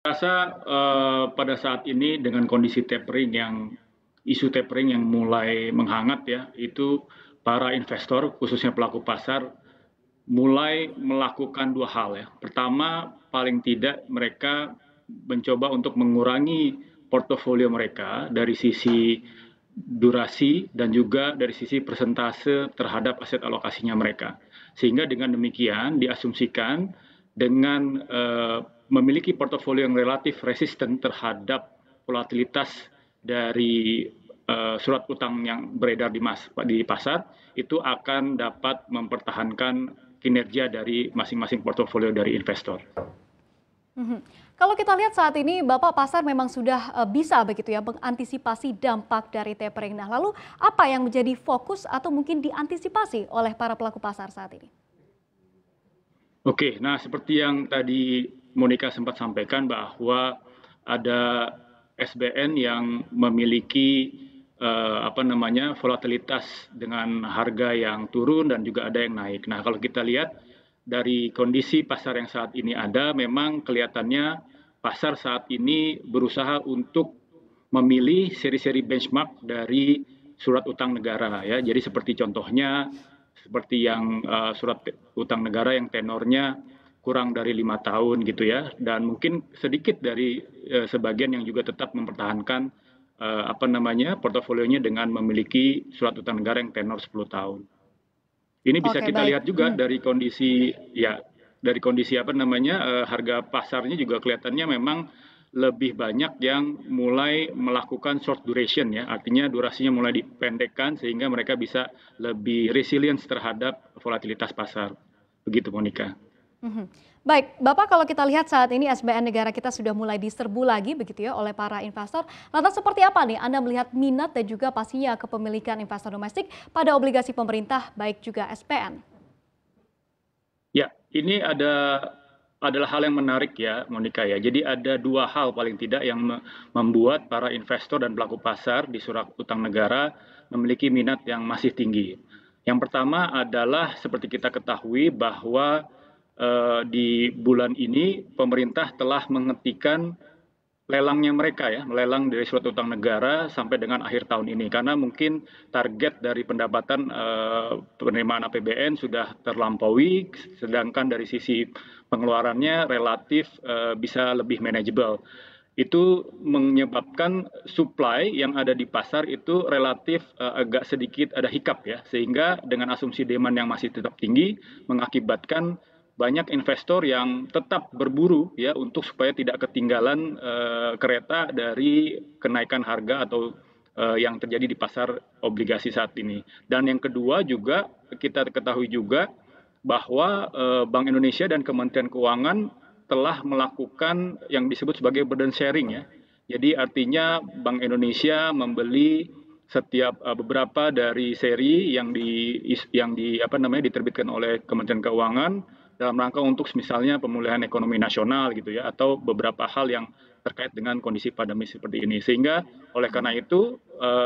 Rasa pada saat ini dengan kondisi isu tapering yang mulai menghangat ya, itu para investor khususnya pelaku pasar mulai melakukan dua hal ya. Pertama, paling tidak mereka mencoba untuk mengurangi portofolio mereka dari sisi durasi dan juga dari sisi persentase terhadap aset alokasinya mereka. Sehingga dengan demikian diasumsikan dengan memiliki portofolio yang relatif resisten terhadap volatilitas dari surat utang yang beredar di pasar, itu akan dapat mempertahankan kinerja dari masing-masing portofolio dari investor. Kalau kita lihat saat ini, Bapak pasar memang sudah bisa begitu ya mengantisipasi dampak dari tapering. Nah, lalu apa yang menjadi fokus atau mungkin diantisipasi oleh para pelaku pasar saat ini? Oke, nah seperti yang tadi Monica sempat sampaikan bahwa ada SBN yang memiliki volatilitas dengan harga yang turun dan juga ada yang naik. Nah, kalau kita lihat dari kondisi pasar yang saat ini ada, memang kelihatannya pasar saat ini berusaha untuk memilih seri-seri benchmark dari surat utang negara ya. Jadi seperti contohnya seperti yang surat utang negara yang tenornya kurang dari 5 tahun gitu ya, dan mungkin sedikit dari sebagian yang juga tetap mempertahankan portofolionya dengan memiliki surat utang negara yang tenor 10 tahun. Ini bisa Oke, kita baik. lihat juga dari kondisi harga pasarnya juga kelihatannya memang lebih banyak yang mulai melakukan short duration ya, artinya durasinya mulai dipendekkan sehingga mereka bisa lebih resilience terhadap volatilitas pasar. Begitu Monica. Baik, Bapak kalau kita lihat saat ini SBN negara kita sudah mulai diserbu lagi begitu ya oleh para investor. Lantas seperti apa nih Anda melihat minat dan juga pastinya kepemilikan investor domestik pada obligasi pemerintah baik juga SPN? Ya, ini adalah hal yang menarik ya, Monica ya. Jadi ada dua hal paling tidak yang membuat para investor dan pelaku pasar di surat utang negara memiliki minat yang masih tinggi. Yang pertama adalah seperti kita ketahui bahwa di bulan ini pemerintah telah menghentikan lelangnya mereka ya, melelang dari surat utang negara sampai dengan akhir tahun ini, karena mungkin target dari pendapatan penerimaan APBN sudah terlampaui, sedangkan dari sisi pengeluarannya relatif bisa lebih manageable. Itu menyebabkan supply yang ada di pasar itu relatif agak sedikit ada hiccup ya, sehingga dengan asumsi demand yang masih tetap tinggi mengakibatkan banyak investor yang tetap berburu ya untuk supaya tidak ketinggalan kereta dari kenaikan harga atau yang terjadi di pasar obligasi saat ini. Dan yang kedua juga kita ketahui juga bahwa Bank Indonesia dan Kementerian Keuangan telah melakukan yang disebut sebagai burden sharing ya. Jadi artinya Bank Indonesia membeli setiap beberapa dari seri yang diterbitkan oleh Kementerian Keuangan dalam rangka untuk misalnya pemulihan ekonomi nasional gitu ya, atau beberapa hal yang terkait dengan kondisi pandemi seperti ini. Sehingga oleh karena itu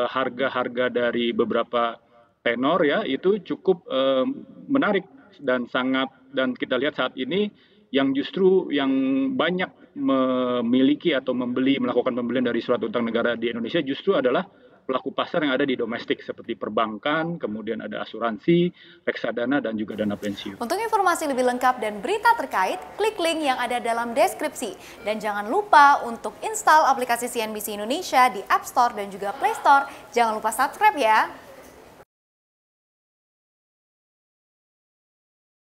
harga-harga dari beberapa tenor ya itu cukup menarik dan kita lihat saat ini yang justru yang banyak memiliki atau melakukan pembelian dari surat utang negara di Indonesia justru adalah pelaku pasar yang ada di domestik seperti perbankan, kemudian ada asuransi, reksadana, dan juga dana pensiun. Untuk informasi lebih lengkap dan berita terkait, klik link yang ada dalam deskripsi. Dan jangan lupa untuk install aplikasi CNBC Indonesia di App Store dan juga Play Store. Jangan lupa subscribe ya.